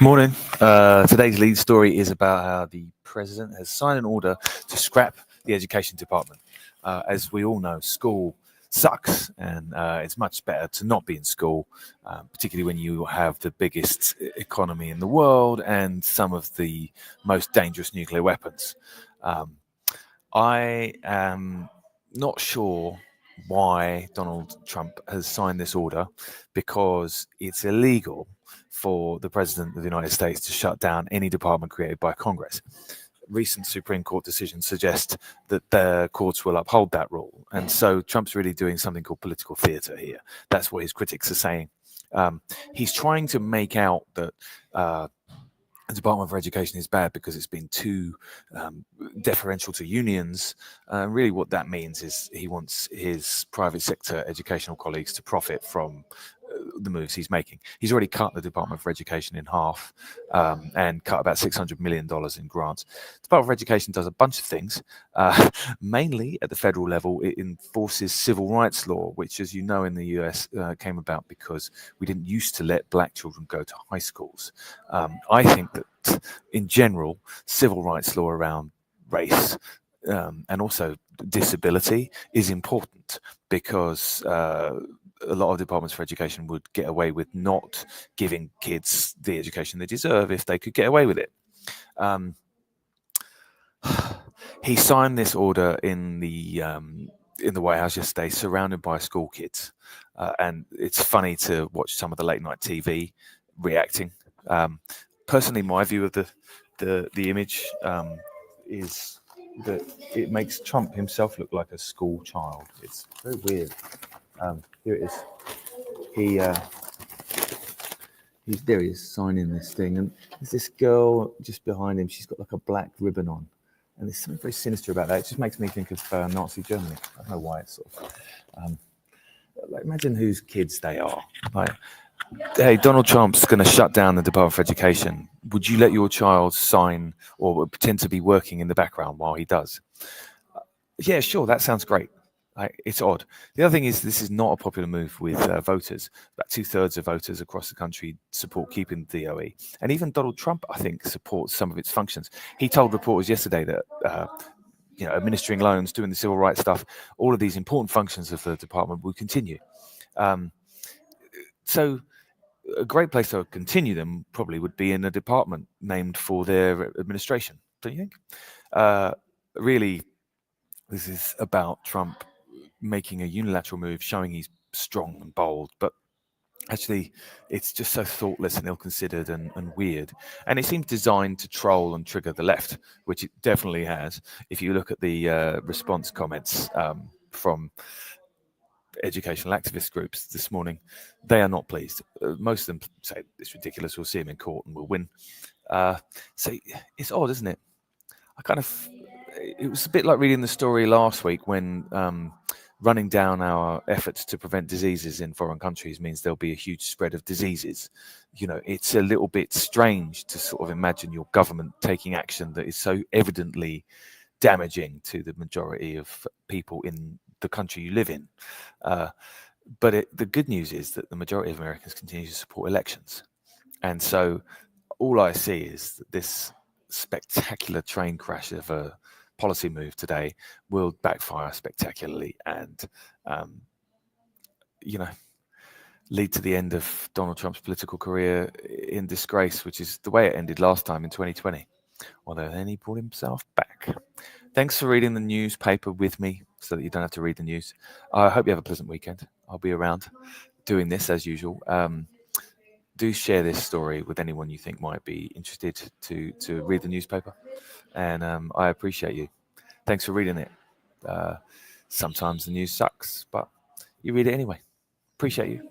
Morning. Today's lead story is about how the president has signed an order to scrap the education department. As we all know, school sucks, and it's much better to not be in school, particularly when you have the biggest economy in the world and some of the most dangerous nuclear weapons. I am not sure why Donald Trump has signed this order, because it's illegal for the President of the United States to shut down any department created by Congress. Recent Supreme Court decisions suggest that the courts will uphold that rule. And so Trump's really doing something called political theatre here. That's what his critics are saying. He's trying to make out that the Department of Education is bad because it's been too deferential to unions. Really what that means is he wants his private sector educational colleagues to profit from the moves he's making. He's already cut the Department for Education in half and cut about $600 million in grants. The Department for Education does a bunch of things. Mainly at the federal level, it enforces civil rights law, which, as you know, in the US came about because we didn't used to let black children go to high schools. I think that in general, civil rights law around race and also disability is important, because a lot of departments for education would get away with not giving kids the education they deserve if they could get away with it. He signed this order in the White House yesterday, surrounded by school kids, and it's funny to watch some of the late night TV reacting. Personally, my view of the image is that it makes Trump himself look like a school child. It's very weird. Here it is. There he is, signing this thing, and there's this girl just behind him. She's got like a black ribbon on, and there's something very sinister about that. It just makes me think of Nazi Germany. I don't know why. It's sort of like, imagine whose kids they are. Like, hey, Donald Trump's going to shut down the Department for Education. Would you let your child sign or pretend to be working in the background while he does? Yeah, sure, that sounds great. It's odd. The other thing is, this is not a popular move with voters. About 2/3 of voters across the country support keeping the DOE. And even Donald Trump, I think, supports some of its functions. He told reporters yesterday that administering loans, doing the civil rights stuff, all of these important functions of the department will continue. So a great place to continue them probably would be in a department named for their administration, don't you think? Really, this is about Trump making a unilateral move, showing he's strong and bold, but actually it's just so thoughtless and ill-considered and weird. And it seems designed to troll and trigger the left, which it definitely has. If you look at the response comments from educational activist groups this morning, they are not pleased. Most of them say it's ridiculous, we'll see him in court and we'll win. So it's odd, isn't it? It was a bit like reading the story last week when running down our efforts to prevent diseases in foreign countries means there'll be a huge spread of diseases. You know, it's a little bit strange to sort of imagine your government taking action that is so evidently damaging to the majority of people in the country you live in. But the good news is that the majority of Americans continue to support elections. And so all I see is that this spectacular train crash of a policy move today will backfire spectacularly and lead to the end of Donald Trump's political career in disgrace, which is the way it ended last time in 2020, although then he brought himself back. Thanks for reading the newspaper with me so that you don't have to read the news. I hope you have a pleasant weekend. I'll be around doing this as usual. Do share this story with anyone you think might be interested to read the newspaper, and I appreciate you. Thanks for reading it. Sometimes the news sucks, but you read it anyway. Appreciate you.